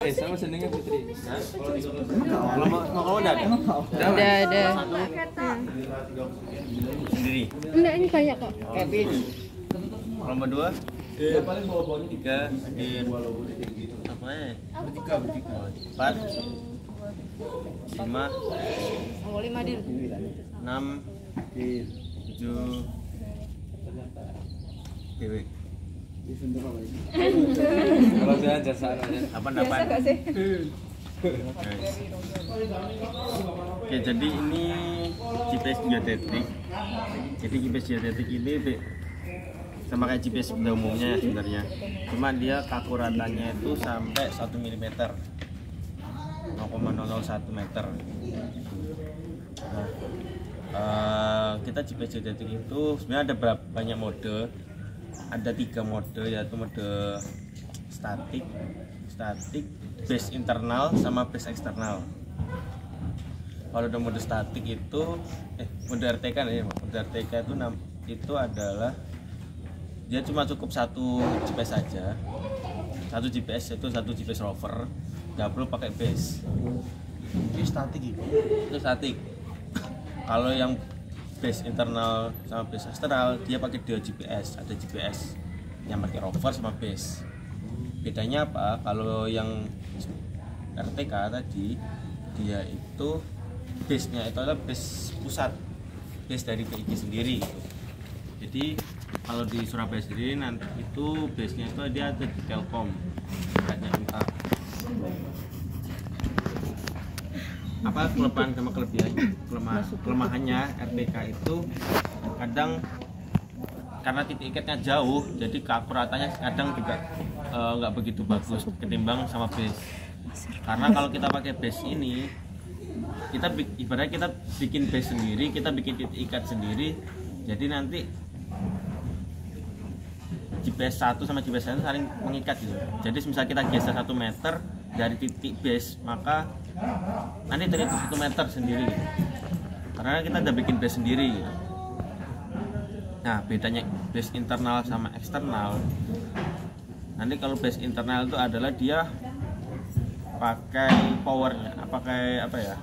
Sama senengnya Putri. Kalau mau udah ada? Ada. Sendiri. Enggak, ini banyak kok. Kevin. Nomor 2. Paling bawa-bawanya 3 di apa ya? 4 5 Oh, 5 dir. 6 7 dewe. Kalau saya jasa apa sih? Oke, jadi ini GPS geodetik. Jadi GPS geodetik ini sama kayak GPS pada umumnya ya sebenarnya. Cuma dia keakuratannya itu sampai 1 mm. 0,001 meter. Nah, kita GPS geodetik itu sebenarnya ada banyak mode. Ada 3 mode, yaitu mode statik, base internal, sama base eksternal. Kalau udah mode statik itu, mode RTK nih, mode RTK itu adalah dia cuma cukup satu GPS saja, satu GPS itu satu GPS rover, nggak perlu pakai base. Itu statik gitu. Itu statik. Kalau yang base internal sama base eksternal dia pakai 2 GPS, ada GPS yang pakai rover sama base. Bedanya apa? Kalau yang RTK tadi dia itu base-nya itu adalah base pusat, base dari PIG sendiri gitu. Jadi kalau di Surabaya sendiri nanti itu base-nya itu dia ada di Telkom, hanya entah apa kelemahan sama kelemahannya RTK itu kadang karena titik ikatnya jauh, jadi keakuratannya kadang juga nggak begitu bagus ketimbang sama base. Karena kalau kita pakai base ini, kita ibaratnya kita bikin base sendiri, kita bikin titik ikat sendiri, jadi nanti GPS 1 sama GPS 1 saling mengikat gitu. Jadi misal kita geser 1 meter dari titik base, maka nanti dari 1 meter sendiri gitu. Karena kita udah bikin base sendiri gitu. Nah, bedanya base internal sama eksternal, nanti kalau base internal itu adalah dia pakai powernya, pakai apa ya,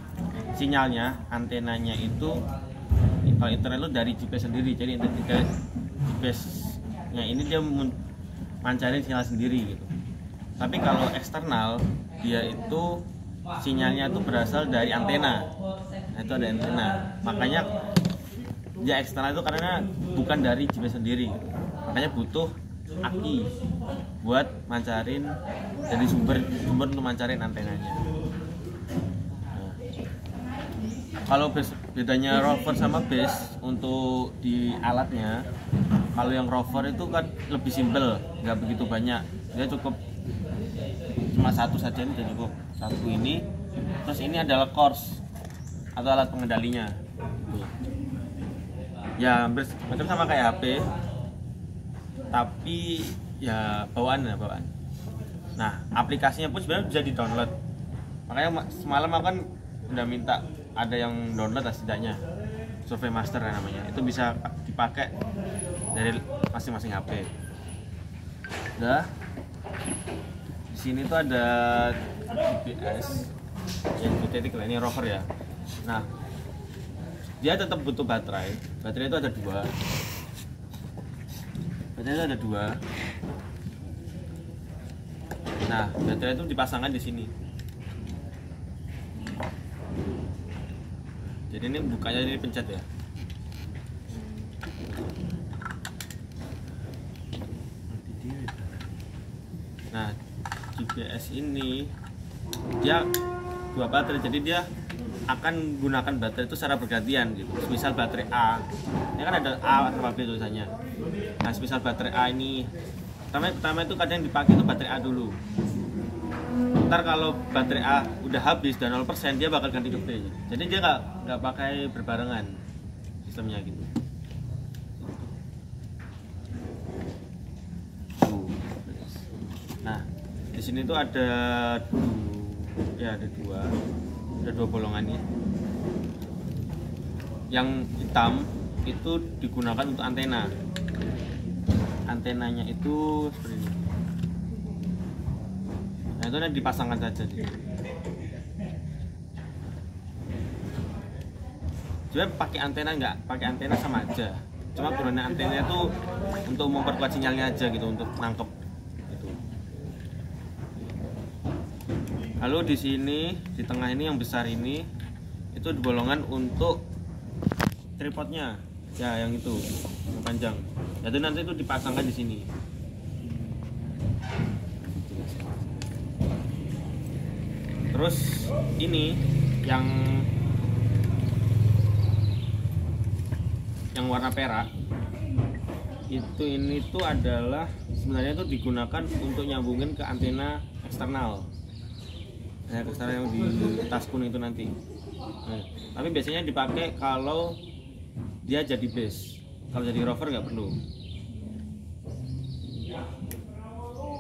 sinyalnya, antenanya itu kalau internal itu dari GPS sendiri. Jadi GPS-nya ini dia mancarin sinyal sendiri gitu. Tapi kalau eksternal dia itu sinyalnya itu berasal dari antena. Nah, itu ada antena. Makanya dia eksternal itu karena bukan dari GPS sendiri. Makanya butuh aki buat mancarin dari sumber untuk mancarin antenanya. Nah, kalau bedanya rover sama base untuk di alatnya, kalau yang rover itu kan lebih simpel, nggak begitu banyak. Dia cukup cuma satu saja, ini cukup satu ini. Terus ini adalah course atau alat pengendalinya. Ya hampir macam sama kayak HP, tapi ya bawaan. Nah, aplikasinya pun sebenarnya bisa di download. Makanya semalam aku kan udah minta ada yang download lah setidaknya, Survey Master namanya. Itu bisa dipakai dari masing-masing HP. Udah. Di sini tuh ada GPS yang titik ini rover ya. Nah, dia tetap butuh baterai. Baterai itu ada 2. Nah, baterai itu dipasangkan di sini. Jadi ini bukanya ini pencet ya. Nah, GPS ini dia 2 baterai, jadi dia akan gunakan baterai itu secara bergantian gitu. Misal baterai A, ini kan ada A sama B tulisannya. Nah, misal baterai A ini pertama itu kadang dipakai itu baterai A dulu. Ntar kalau baterai A udah habis dan 0%, dia bakal ganti ke B. Jadi dia nggak pakai berbarengan sistemnya gitu. Nah, di sini tuh ada 2 bolongannya. Yang hitam itu digunakan untuk antena. Antenanya itu seperti ini. Nah, itu nanti dipasangkan saja. Sebenarnya pakai antena nggak pakai antena sama aja, cuma gunanya antena itu untuk memperkuat sinyalnya aja gitu, untuk nangkep gitu. Lalu di sini di tengah ini yang besar ini itu bolongan untuk tripodnya ya, yang itu yang panjang. Jadi nanti itu dipasangkan di sini. Terus ini yang warna perak itu, ini tuh adalah sebenarnya itu digunakan untuk nyambungin ke antena eksternal. Nah, eksternal yang di tas kuning itu nanti. Nah, tapi biasanya dipakai kalau dia jadi base. Kalau jadi rover nggak perlu.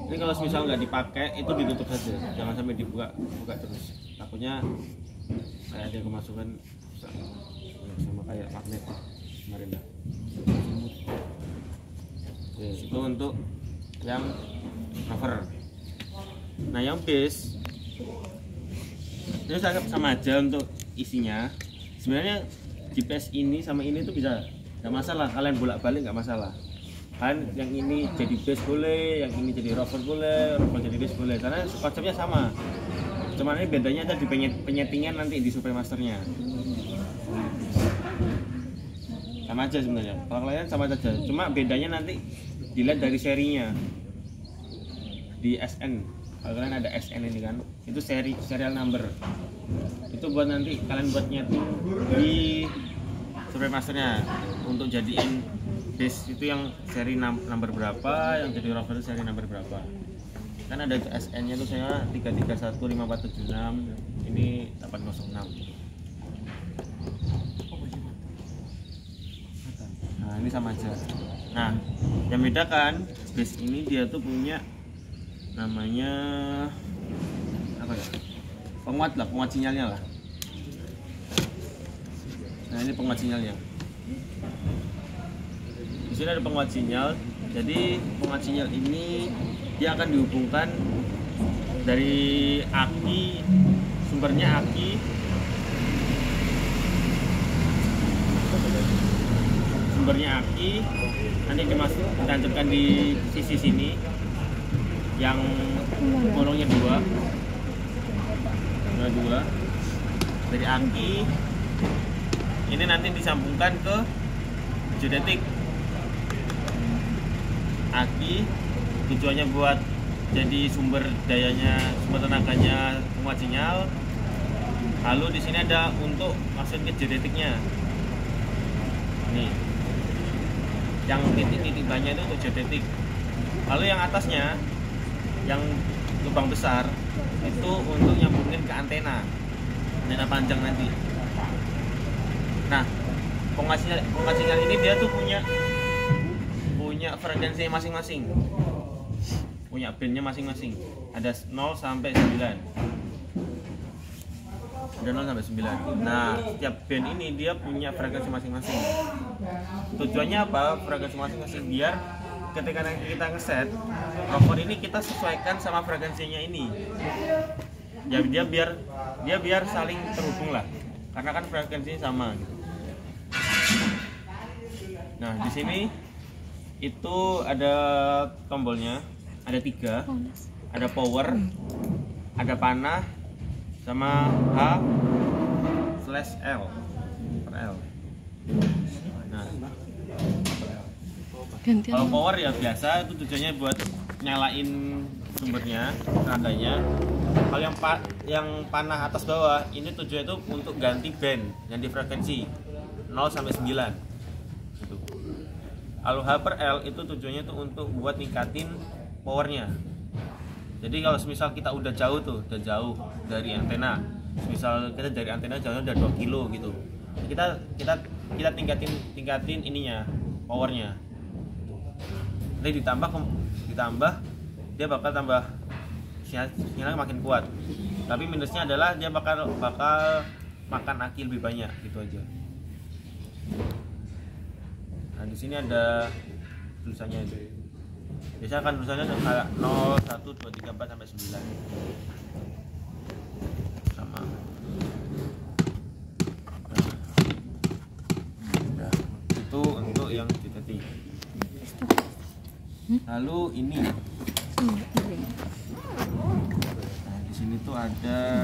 Ini kalau misal nggak dipakai itu ditutup saja, jangan sampai buka terus. Takutnya kayak ada kemasukan sama kayak magnet kemarin lah. Oke, itu untuk yang rover. Nah, yang base ini sama aja untuk isinya. Sebenarnya GPS ini sama ini tuh bisa, nggak masalah, kalian bolak-balik nggak masalah. Kan yang ini jadi base boleh, yang ini jadi rover boleh, rover jadi base boleh, karena konsepnya sama. Cuman ini bedanya ada di penyetingan nanti di Supremasternya. Sama aja sebenarnya, kalau kalian sama saja, cuma bedanya nanti dilihat dari serinya di SN. Kalau kalian ada SN ini kan, itu serial number, itu buat nanti kalian buat nyeting di Supremasternya untuk jadiin base itu yang seri number berapa, yang jadi rover itu seri number berapa. Kan ada SN nya tuh saya 3315476, ini 806. Nah, ini sama aja. Nah, yang beda kan, base ini dia tuh punya namanya apa ya? Penguat sinyalnya lah. Nah, ini penguat sinyalnya. Di sini ada penguat sinyal. Jadi penguat sinyal ini dia akan dihubungkan dari aki, sumbernya aki, nanti ditancapkan di sisi sini yang bolongnya dua dari aki. Ini nanti disambungkan ke geodetik. Aki tujuannya buat jadi sumber tenaganya penguat sinyal. Lalu di sini ada untuk masukin ke geodetiknya. Nih, yang titik-titik banyak itu untuk geodetik. Lalu yang atasnya, yang lubang besar itu untuk nyambungin ke antena panjang nanti. Nah, penguat sinyal ini dia tuh punya frekuensi masing-masing, punya bandnya masing-masing. Ada 0 sampai 9. Ada 0 sampai 9. Nah, setiap band ini dia punya frekuensi masing-masing. Tujuannya apa? Frekuensi masing-masing biar ketika kita ngeset rover ini kita sesuaikan sama frekuensinya ini. Ya, dia biar saling terhubung lah. Karena kan frekuensinya sama gitu. Nah, di sini itu ada tombolnya, ada 3, ada power, ada panah, sama H/L per L. Nah, kalau power ya biasa itu tujuannya buat nyalain sumbernya, tenaganya. Kalau yang panah atas bawah ini tujuannya itu untuk ganti band, ganti frekuensi 0 sampai 9. Gitu. Kalau H per L itu tujuannya tuh untuk buat ningkatin powernya. Jadi kalau misal kita udah jauh dari antena, misal kita dari antena jauhnya udah 2 kilo gitu, kita tingkatin ininya, powernya. Nanti ditambah dia bakal tambah sinyalnya makin kuat. Tapi minusnya adalah dia bakal makan aki lebih banyak gitu aja. Nah, di sini ada tulisannya itu. Biasanya kan tulisannya kayak 0, 1, 2, 3, 4 sampai 9. Sama. Nah, itu untuk yang ditetik. Lalu ini. Nah, di sini tuh ada.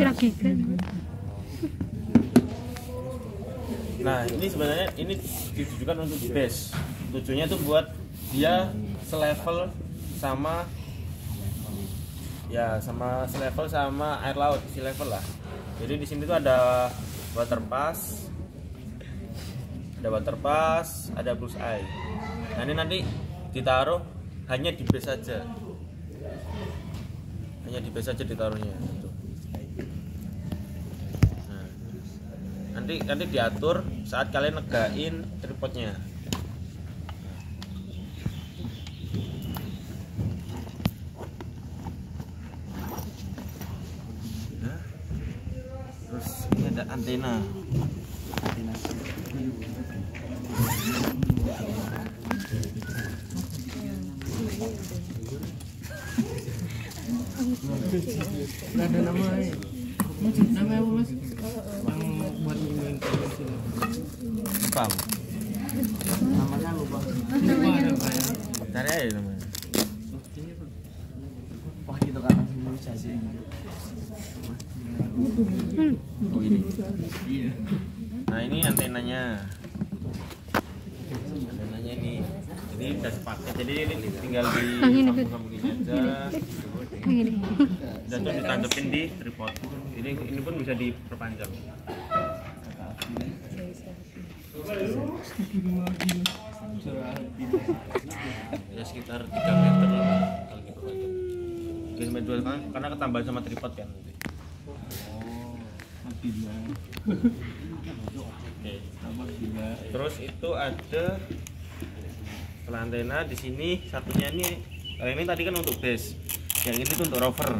Nah, ini sebenarnya ini ditujukan untuk base. Tujuannya tuh buat dia selevel sama selevel sama air laut, sea level lah. Jadi di sini tuh ada water pass, ada blue eye. Nah, ini nanti ditaruh hanya di base saja. Hanya di base saja ditaruhnya. Tuh. Nah, nanti diatur saat kalian negain tripodnya. Terus ini ada antena. Ada namanya. Nama apa mas? Yang buat Bang. namanya lupa. Lupa ada apa ya? Cari aja namanya. Wah gitu kan imunisasi. Oh ini. Iya. Nah, ini antenanya. Antenanya ini. Jadi udah sepaket. Jadi ini tinggal disambung-sambungin aja. Dan tuh ditangkepin di tripod. Ini pun bisa diperpanjang. Ya sekitar 3 meter lah kalau diperpanjang. 3 sampai 2 kan karena ketambahan sama tripod kan. Oke. Terus itu ada setelah antena di sini satunya ini. Kalau ini tadi kan untuk base. Yang ini tuh untuk rover.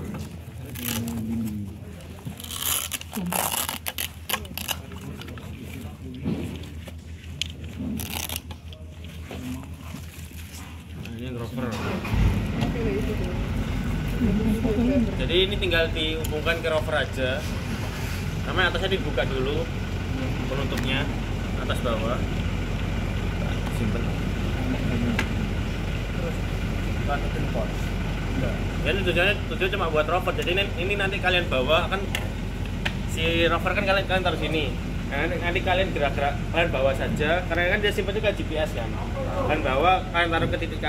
Nah, ini rover. Jadi ini tinggal dihubungkan ke rover aja. Namanya atasnya dibuka dulu penutupnya atas bawah. Simpen. Jadi tujuannya cuma buat rover. Jadi ini nanti kalian bawa kan si rover kan kalian taruh sini. Nah, nanti kalian gerak-gerak kalian bawa saja karena kan dia simpan juga GPS kan. Kalian bawa, kalian taruh ke titik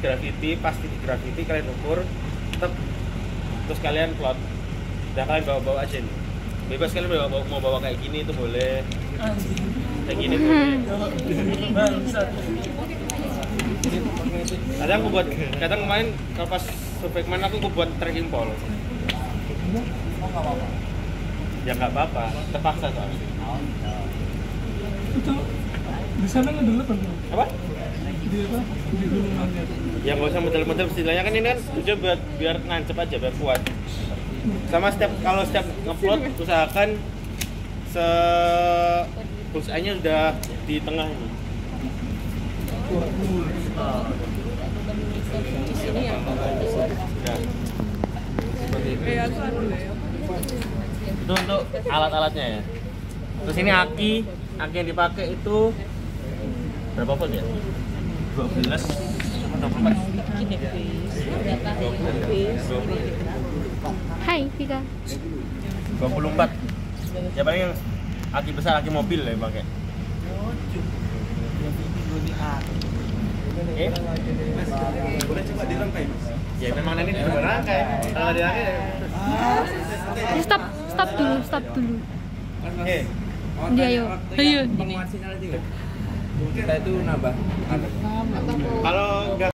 gravity, pas titik gravity kalian ukur, terus kalian plot. Dan kalian bawa aja nih. Bebas kalian mau bawa kayak gini itu boleh. Kayak gini boleh. Kadang kemarin kalau pas survei kemarin aku buat tracking pole. Ya nggak apa-apa, terpaksa soalnya. Itu di sana nggak dulu kan? Apa? Di gunung Angger. Ya nggak usah model-model istilahnya kan ini kan tujuan biar nancep aja, biar kuat. Sama kalau setiap ngupload usahakan bullseye-nya udah di tengah ini. Itu untuk alat-alatnya ya. Terus ini aki yang dipakai itu berapa volt ya? 12 sama 24. Hai Vika. 24. Ya paling yang aki besar, aki mobil lah yang pakai. Boleh coba dirangkai? Ya memang nanti dirangkai. Kalau dirangkai Stop dulu. Oke. Dia ayo. Kita itu nambah. Kalau enggak